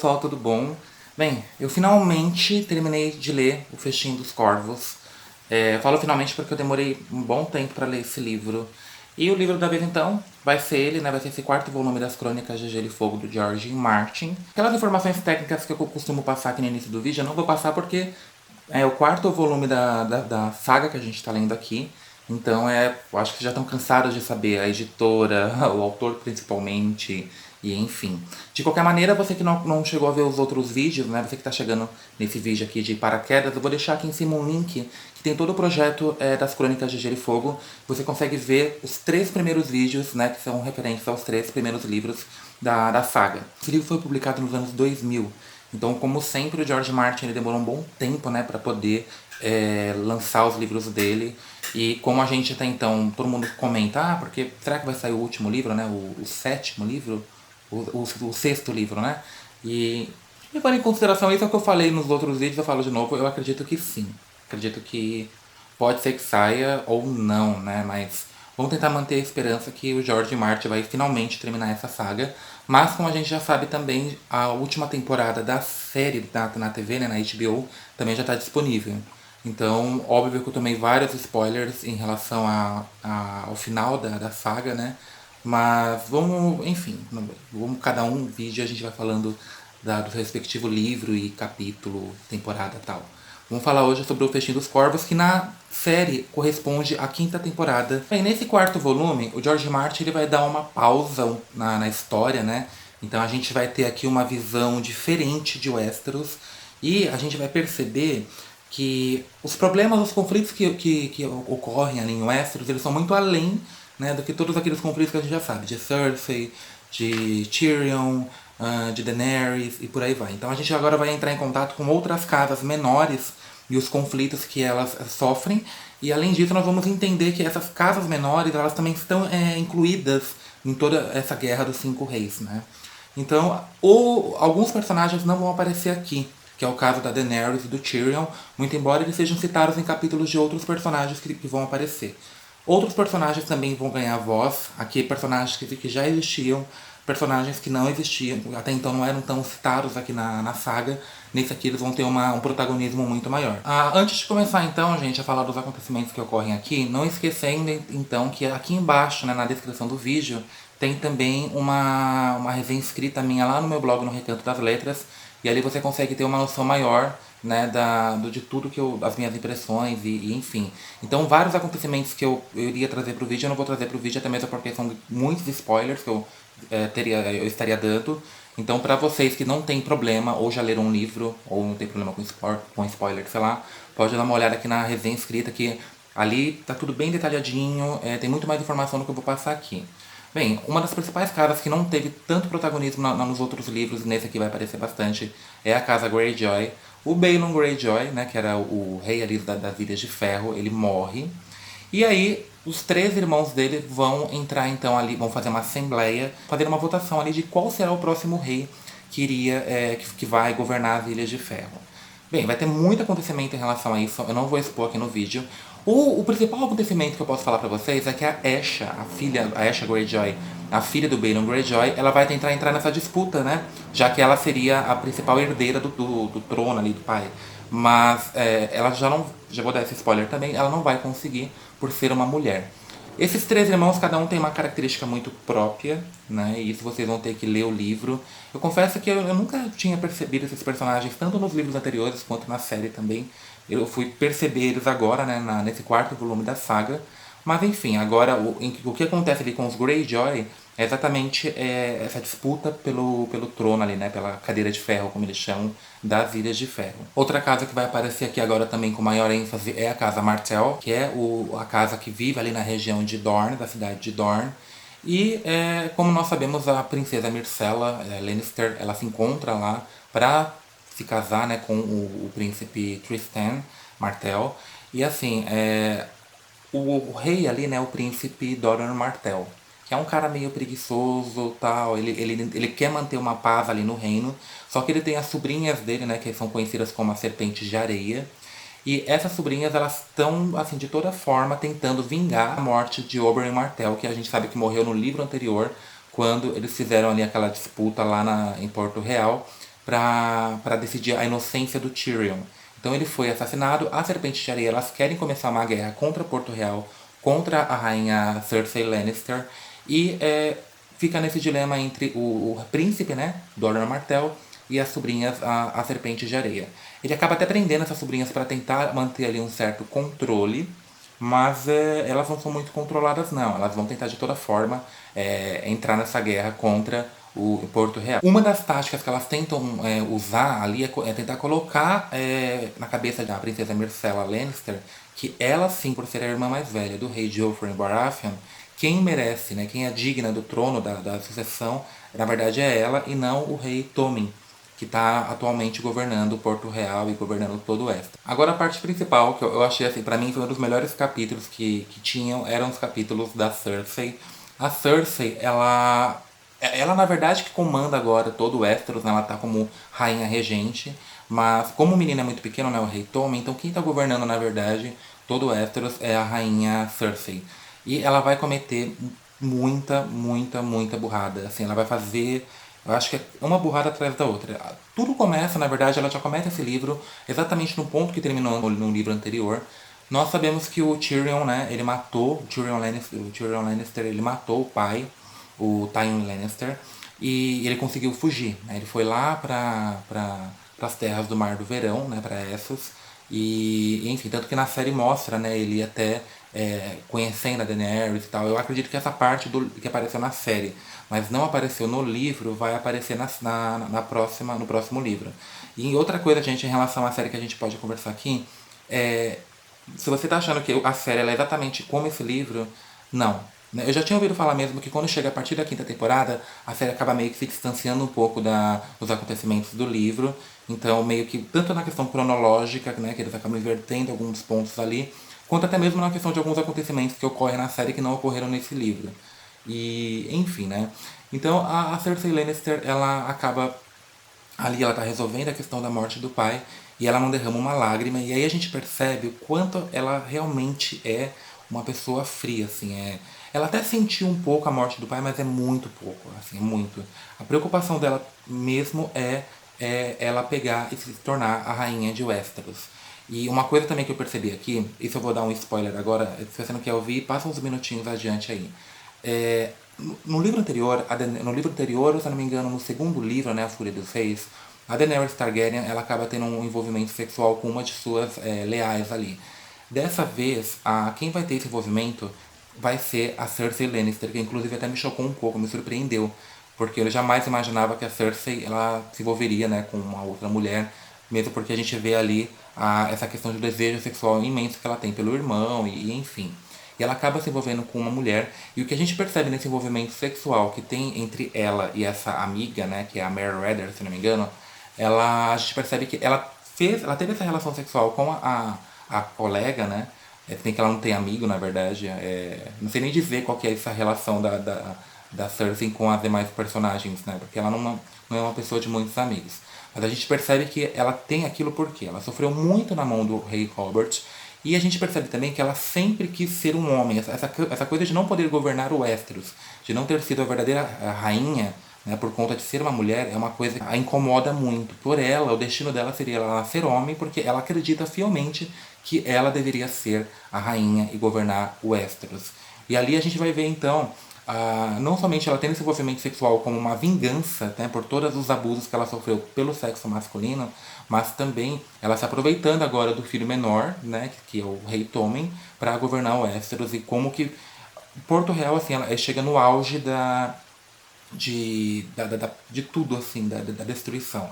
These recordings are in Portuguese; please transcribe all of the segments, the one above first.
pessoal, tudo bom? Bem, eu finalmente terminei de ler O Festim dos Corvos. Eu falo finalmente porque eu demorei um bom tempo para ler esse livro. E o livro da vez então vai ser ele, né? Vai ser esse quarto volume das Crônicas de Gelo e Fogo do George Martin. Aquelas informações técnicas que eu costumo passar aqui no início do vídeo, eu não vou passar porque é o quarto volume da saga que a gente está lendo aqui. Então eu acho que já estão cansados de saber a editora, o autor principalmente, e enfim. De qualquer maneira, você que não chegou a ver os outros vídeos, né? Você que está chegando nesse vídeo aqui de paraquedas, eu vou deixar aqui em cima um link que tem todo o projeto das Crônicas de Gelo e Fogo. Você consegue ver os 3 primeiros vídeos, né? Que são referentes aos 3 primeiros livros da saga. Esse livro foi publicado nos anos 2000. Então, como sempre, o George Martin ele demorou um bom tempo, né, para poder lançar os livros dele. E como a gente até então, todo mundo comenta, porque será que vai sair o último livro, né, o 7º livro, o 6º livro, né? E levando em consideração isso é o que eu falei nos outros vídeos, eu falo de novo, eu acredito que sim. Acredito que pode ser que saia ou não, né, mas vamos tentar manter a esperança que o George Martin vai finalmente terminar essa saga. Mas como a gente já sabe também, a última temporada da série na TV, né, na HBO, também já está disponível. Então, óbvio que eu tomei vários spoilers em relação ao final da saga, né? Mas vamos, enfim, vamos cada um vídeo a gente vai falando do respectivo livro e capítulo, temporada e tal. Vamos falar hoje sobre o Festim dos Corvos, que na série corresponde à 5ª temporada. Bem, nesse 4º volume, o George Martin ele vai dar uma pausa na história, né? Então a gente vai ter aqui uma visão diferente de Westeros e a gente vai perceber que os problemas, os conflitos que ocorrem ali em Westeros, eles são muito além, né, do que todos aqueles conflitos que a gente já sabe, de Cersei, de Tyrion, de Daenerys e por aí vai. Então a gente agora vai entrar em contato com outras casas menores e os conflitos que elas sofrem. E além disso nós vamos entender que essas casas menores elas também estão incluídas em toda essa guerra dos 5 reis, né? Então alguns personagens não vão aparecer aqui, que é o caso da Daenerys e do Tyrion, muito embora eles sejam citados em capítulos de outros personagens que vão aparecer. Outros personagens também vão ganhar voz, aqui personagens que já existiam, personagens que não existiam, até então não eram tão citados aqui na saga, nesse aqui eles vão ter um protagonismo muito maior. Antes de começar então, gente, a falar dos acontecimentos que ocorrem aqui, não esquecendo então que aqui embaixo, né, na descrição do vídeo, tem também uma resenha escrita minha lá no meu blog, no Recanto das Letras, e ali você consegue ter uma noção maior, né, de tudo as minhas impressões e enfim. Então vários acontecimentos que eu iria trazer pro vídeo, eu não vou trazer pro vídeo, até mesmo porque são muitos spoilers que eu estaria dando. Então pra vocês que não tem problema, ou já leram um livro, ou não tem problema com spoiler, sei lá, pode dar uma olhada aqui na resenha escrita que ali tá tudo bem detalhadinho, tem muito mais informação do que eu vou passar aqui. Bem, uma das principais casas que não teve tanto protagonismo nos outros livros, e nesse aqui vai aparecer bastante, é a casa Greyjoy. O Balon Greyjoy, né, que era o rei ali das Ilhas de Ferro, ele morre. E aí, os 3 irmãos dele vão entrar então ali, vão fazer uma assembleia, fazer uma votação ali de qual será o próximo rei que vai governar as Ilhas de Ferro. Bem, vai ter muito acontecimento em relação a isso, eu não vou expor aqui no vídeo. O principal acontecimento que eu posso falar pra vocês é que a Asha Greyjoy, a filha do Balon Greyjoy, ela vai tentar entrar nessa disputa, né? Já que ela seria a principal herdeira do trono ali do pai. Mas ela já vou dar esse spoiler também, ela não vai conseguir por ser uma mulher. Esses 3 irmãos, cada um tem uma característica muito própria, né? E isso vocês vão ter que ler o livro. Eu confesso que eu nunca tinha percebido esses personagens, tanto nos livros anteriores quanto na série também. Eu fui perceber eles agora, né, nesse 4º volume da saga. Mas enfim, agora o que acontece ali com os Greyjoy é exatamente essa disputa pelo trono ali, né? Pela cadeira de ferro, como eles chamam, das Ilhas de Ferro. Outra casa que vai aparecer aqui agora também com maior ênfase é a casa Martell, que é a casa que vive ali na região de Dorne, da cidade de Dorne. E como nós sabemos, a princesa Myrcella Lannister, ela se encontra lá para se casar, né, com o príncipe Tristan Martell. E assim, o rei ali, né, o príncipe Doran Martell, que é um cara meio preguiçoso, tal, ele quer manter uma paz ali no reino, só que ele tem as sobrinhas dele, né, que são conhecidas como as serpentes de areia, e essas sobrinhas, elas estão, assim, de toda forma, tentando vingar a morte de Oberyn Martell, que a gente sabe que morreu no livro anterior, quando eles fizeram ali aquela disputa lá em Porto Real, para decidir a inocência do Tyrion. Então ele foi assassinado, as Serpentes de Areia elas querem começar uma guerra contra Porto Real, contra a rainha Cersei Lannister, e fica nesse dilema entre o príncipe, né, Doran Martell, e as sobrinhas, a Serpente de Areia. Ele acaba até prendendo essas sobrinhas para tentar manter ali um certo controle, mas elas não são muito controladas não, elas vão tentar de toda forma entrar nessa guerra contra o Porto Real. Uma das táticas que elas tentam usar ali é tentar colocar na cabeça da princesa Myrcella Lannister que ela sim, por ser a irmã mais velha do rei Joffrey Baratheon, quem merece, né, quem é digna do trono da sucessão, na verdade é ela e não o rei Tommen, que está atualmente governando o Porto Real e governando todo o Oeste. Agora a parte principal, que eu achei assim, pra mim foi um dos melhores capítulos que tinham, eram os capítulos da Cersei. A Cersei, ela na verdade que comanda agora todo o Westeros, né? Ela tá como rainha regente, mas como o menino é muito pequeno, né, o rei Tommen, então quem tá governando na verdade todo o Westeros é a rainha Cersei. E ela vai cometer muita burrada, assim, ela vai fazer, eu acho que é uma burrada atrás da outra. Tudo começa, na verdade, ela já começa esse livro exatamente no ponto que terminou no livro anterior. Nós sabemos que o Tyrion, né, ele matou, o Tyrion Lannister, ele matou o pai, o Tywin Lannister, e ele conseguiu fugir, né? Ele foi lá para as terras do Mar do Verão, né, para Essos, e enfim, tanto que na série mostra, né, ele até conhecendo a Daenerys e tal. Eu acredito que essa parte que apareceu na série, mas não apareceu no livro, vai aparecer no próximo livro. E outra coisa, gente, em relação à série que a gente pode conversar aqui, é, se você tá achando que a série ela é exatamente como esse livro, não. Né? Eu já tinha ouvido falar mesmo que quando chega a partir da quinta temporada, a série acaba meio que se distanciando um pouco dos acontecimentos do livro. Então, meio que, tanto na questão cronológica, né, que eles acabam invertendo alguns pontos ali, quanto até mesmo na questão de alguns acontecimentos que ocorrem na série que não ocorreram nesse livro. E, enfim, né. Então, a Cersei Lannister, ela acaba ali ela tá resolvendo a questão da morte do pai e ela não derrama uma lágrima. E aí a gente percebe o quanto ela realmente é uma pessoa fria, assim. Ela até sentiu um pouco a morte do pai, mas é muito pouco, assim, é muito. A preocupação dela mesmo é ela pegar e se tornar a rainha de Westeros. E uma coisa também que eu percebi aqui, isso eu vou dar um spoiler agora, se você não quer ouvir, passa uns minutinhos adiante aí. No livro anterior, no livro anterior, se eu não me engano, no segundo livro, né, A Fúria dos Reis, a Daenerys Targaryen ela acaba tendo um envolvimento sexual com uma de suas leais ali. Dessa vez, quem vai ter esse envolvimento vai ser a Cersei Lannister, que inclusive até me chocou um pouco, me surpreendeu, porque eu jamais imaginava que a Cersei ela se envolveria, né, com uma outra mulher, mesmo porque a gente vê ali essa questão de desejo sexual imenso que ela tem pelo irmão e enfim. E ela acaba se envolvendo com uma mulher. E o que a gente percebe nesse envolvimento sexual que tem entre ela e essa amiga, né, que é a Mare Redder, se não me engano, a gente percebe que ela teve essa relação sexual com a colega, né? Tem que ela não tem amigo, na verdade. Não sei nem dizer qual que é essa relação da Cersei com as demais personagens, né? Porque ela não é uma pessoa de muitos amigos. Mas a gente percebe que ela tem aquilo porque ela sofreu muito na mão do rei Robert. E a gente percebe também que ela sempre quis ser um homem. Essa coisa de não poder governar o Westeros, de não ter sido a verdadeira rainha, né, por conta de ser uma mulher, é uma coisa que a incomoda muito. Por ela, o destino dela seria ela ser homem, porque ela acredita fielmente que ela deveria ser a rainha e governar o Westeros. E ali a gente vai ver então não somente ela tendo esse envolvimento sexual como uma vingança, né, por todos os abusos que ela sofreu pelo sexo masculino, mas também ela se aproveitando agora do filho menor, né, que é o rei Tommen, para governar o Westeros. E como que Porto Real assim, ela chega no auge de tudo assim, da destruição.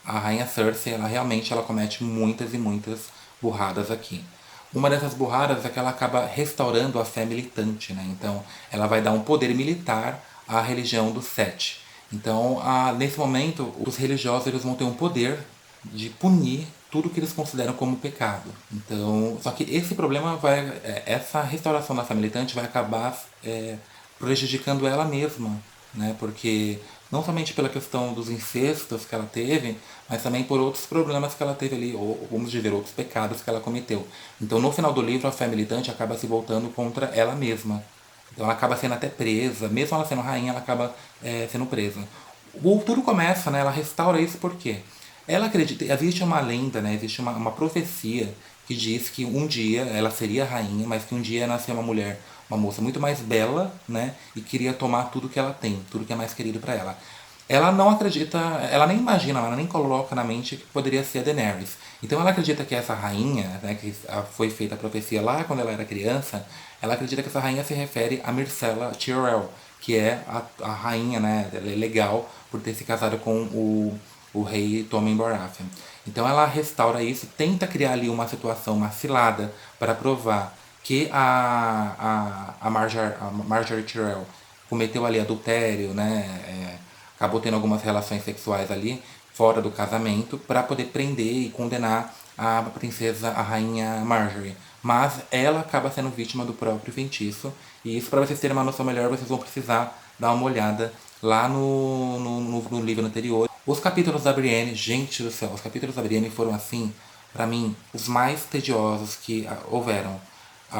A rainha Cersei, ela realmente ela comete muitas e muitas burradas aqui. Uma dessas burradas é que ela acaba restaurando a fé militante, né? Então, ela vai dar um poder militar à religião dos Sete. Então, nesse momento, os religiosos eles vão ter um poder de punir tudo que eles consideram como pecado. Então, só que esse problema essa restauração da fé militante vai acabar prejudicando ela mesma, né? Porque não somente pela questão dos incestos que ela teve, mas também por outros problemas que ela teve ali, ou vamos dizer, outros pecados que ela cometeu. Então, no final do livro, a fé militante acaba se voltando contra ela mesma. Então, ela acaba sendo até presa, mesmo ela sendo rainha, ela acaba sendo presa. Tudo começa, né? Ela restaura isso porque ela acredita, existe uma lenda, né? Existe uma profecia que diz que um dia ela seria rainha, mas que um dia ia nascer uma mulher, uma moça muito mais bela, né? E queria tomar tudo que ela tem, tudo que é mais querido para ela. Ela não acredita, ela nem imagina, ela nem coloca na mente que poderia ser a Daenerys. Então ela acredita que essa rainha, né, que foi feita a profecia lá quando ela era criança, ela acredita que essa rainha se refere a Myrcella Tyrell, que é a rainha, né, ela é legal por ter se casado com o rei Tommen Baratheon. Então ela restaura isso, tenta criar ali uma situação, uma cilada, para provar que a Marjorie Tyrell cometeu ali adultério, né? Acabou tendo algumas relações sexuais ali fora do casamento para poder prender e condenar a princesa, a rainha Marjorie. Mas ela acaba sendo vítima do próprio feitiço. E isso, para vocês terem uma noção melhor, vocês vão precisar dar uma olhada lá no livro anterior. Os capítulos da Brienne, gente do céu, os capítulos da Brienne foram assim, para mim, os mais tediosos que houveram.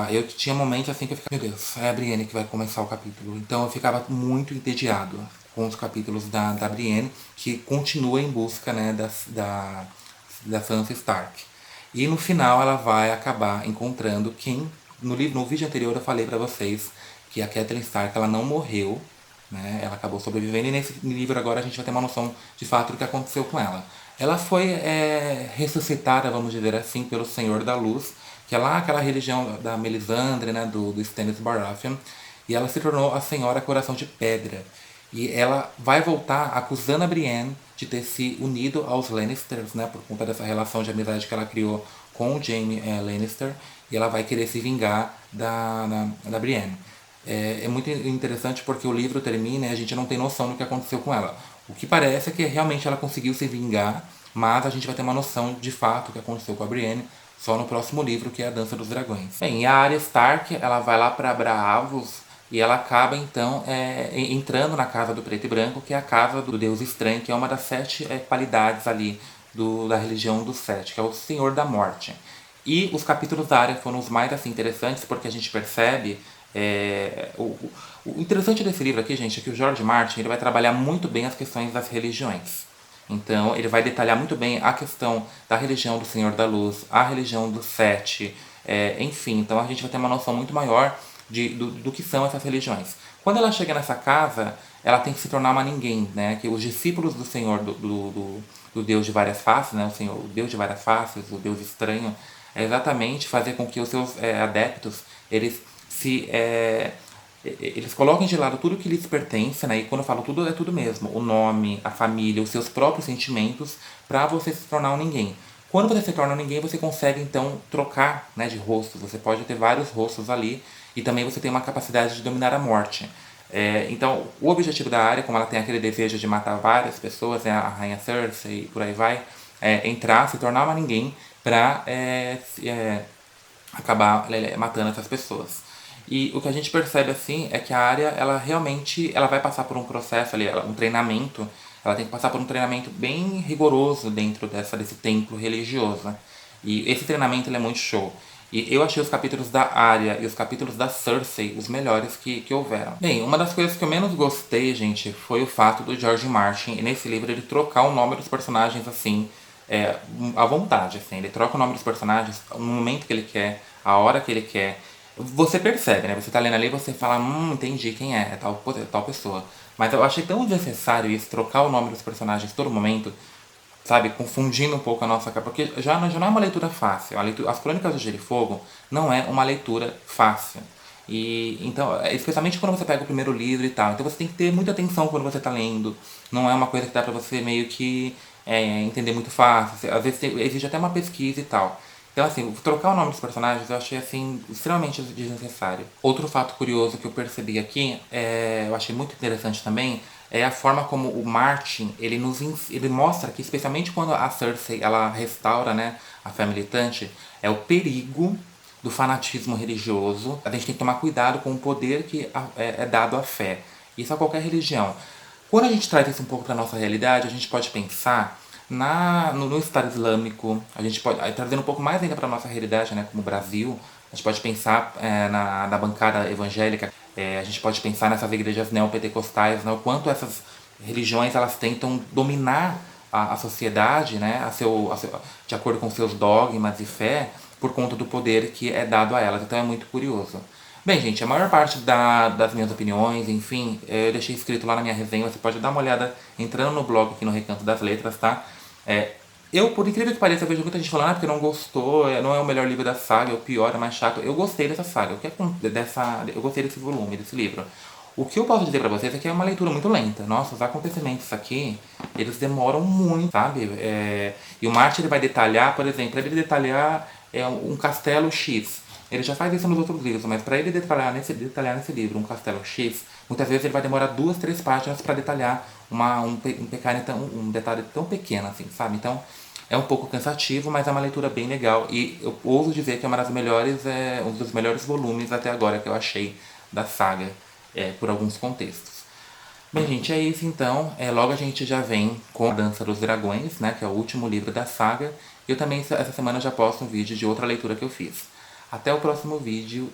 Eu tinha momentos assim que eu ficava, meu Deus, é a Brienne que vai começar o capítulo. Então eu ficava muito entediado com os capítulos da Brienne, que continua em busca, né, da Sansa Stark. E no final ela vai acabar encontrando quem, no vídeo anterior eu falei pra vocês que a Catelyn Stark ela não morreu, né? Ela acabou sobrevivendo e nesse livro agora a gente vai ter uma noção de fato do que aconteceu com ela. Ela foi ressuscitada, vamos dizer assim, pelo Senhor da Luz, que é lá aquela religião da Melisandre, né, do Stannis Baratheon, e ela se tornou a Senhora Coração de Pedra. E ela vai voltar acusando a Brienne de ter se unido aos Lannisters, né, por conta dessa relação de amizade que ela criou com o Jaime Lannister, e ela vai querer se vingar da Brienne. É muito interessante porque o livro termina e a gente não tem noção do que aconteceu com ela. O que parece é que realmente ela conseguiu se vingar, mas a gente vai ter uma noção de fato do que aconteceu com a Brienne só no próximo livro, que é A Dança dos Dragões. Bem, e a Arya Stark, ela vai lá para Braavos e ela acaba então entrando na Casa do Preto e Branco, que é a casa do Deus Estranho, que é uma das 7 qualidades ali da religião dos 7, que é o Senhor da Morte. E os capítulos da Arya foram os mais assim, interessantes, porque a gente percebe o interessante desse livro aqui, gente, é que o George Martin ele vai trabalhar muito bem as questões das religiões. Então, ele vai detalhar muito bem a questão da religião do Senhor da Luz, a religião dos Sete, enfim. Então, a gente vai ter uma noção muito maior do que são essas religiões. Quando ela chega nessa casa, ela tem que se tornar uma ninguém, né? Que os discípulos do Senhor, do Deus de várias faces, né? O Deus de várias faces, o Deus estranho, é exatamente fazer com que os seus adeptos, eles coloquem de lado tudo que lhes pertence, né? E quando eu falo tudo, é tudo mesmo. O nome, a família, os seus próprios sentimentos, para você se tornar um ninguém. Quando você se torna um ninguém, você consegue, então, trocar, né, de rostos. Você pode ter vários rostos ali. E também você tem uma capacidade de dominar a morte. Então, o objetivo da Arya, como ela tem aquele desejo de matar várias pessoas, né, a Rainha Cersei e por aí vai, entrar, se tornar uma ninguém, para acabar matando essas pessoas. E o que a gente percebe assim é que a Arya, ela realmente ela vai passar por um processo ali, um treinamento, ela tem que passar por um treinamento bem rigoroso dentro desse templo religioso, né? E esse treinamento ele é muito show. E eu achei os capítulos da Arya e os capítulos da Cersei os melhores que houveram. Bem, uma das coisas que eu menos gostei, gente, foi o fato do George Martin, nesse livro, ele trocar o nome dos personagens assim, à vontade, assim. Ele troca o nome dos personagens no momento que ele quer, a hora que ele quer. Você percebe, né? Você tá lendo ali e você fala, entendi quem é tal pessoa. Mas eu achei tão desnecessário isso, trocar o nome dos personagens todo momento, sabe? Confundindo um pouco a nossa cara. Porque já não é uma leitura fácil. As Crônicas do Gelo e Fogo não é uma leitura fácil. E então, especialmente quando você pega o primeiro livro e tal. Então você tem que ter muita atenção quando você tá lendo. Não é uma coisa que dá pra você meio que entender muito fácil. Às vezes exige até uma pesquisa e tal. Então, assim, trocar o nome dos personagens eu achei, assim, extremamente desnecessário. Outro fato curioso que eu percebi aqui, eu achei muito interessante também, é a forma como o Martin, ele mostra que, especialmente quando a Cersei, ela restaura, né, a fé militante, é o perigo do fanatismo religioso. A gente tem que tomar cuidado com o poder que é dado à fé. Isso a qualquer religião. Quando a gente traz isso um pouco para a nossa realidade, a gente pode pensar no Estado Islâmico, a gente pode, trazendo um pouco mais ainda para a nossa realidade, né, como o Brasil, a gente pode pensar na bancada evangélica, a gente pode pensar nessas igrejas neopentecostais, né, o quanto essas religiões elas tentam dominar a sociedade, né, de acordo com seus dogmas e fé, por conta do poder que é dado a elas. Então é muito curioso. Bem, gente, a maior parte das minhas opiniões, enfim, eu deixei escrito lá na minha resenha. Você pode dar uma olhada entrando no blog aqui no Recanto das Letras, tá? Eu, por incrível que pareça, eu vejo muita gente falando porque não gostou, não é o melhor livro da saga, é o pior, é mais chato. Eu gostei dessa saga, eu gostei desse volume, desse livro. O que eu posso dizer pra vocês é que é uma leitura muito lenta. Nossa, os acontecimentos aqui, eles demoram muito, sabe? E o Martin ele vai detalhar, por exemplo, ele detalhar um castelo X. Ele já faz isso nos outros livros, mas para ele detalhar nesse livro um castelo X, muitas vezes ele vai demorar 2, 3 páginas para detalhar um detalhe tão pequeno assim, sabe? Então é um pouco cansativo, mas é uma leitura bem legal e eu ouso dizer que é uma das melhores, um dos melhores volumes até agora que eu achei da saga, por alguns contextos. Bem, gente, é isso então. Logo a gente já vem com a Dança dos Dragões, né, que é o último livro da saga. Eu também, essa semana, já posto um vídeo de outra leitura que eu fiz. Até o próximo vídeo.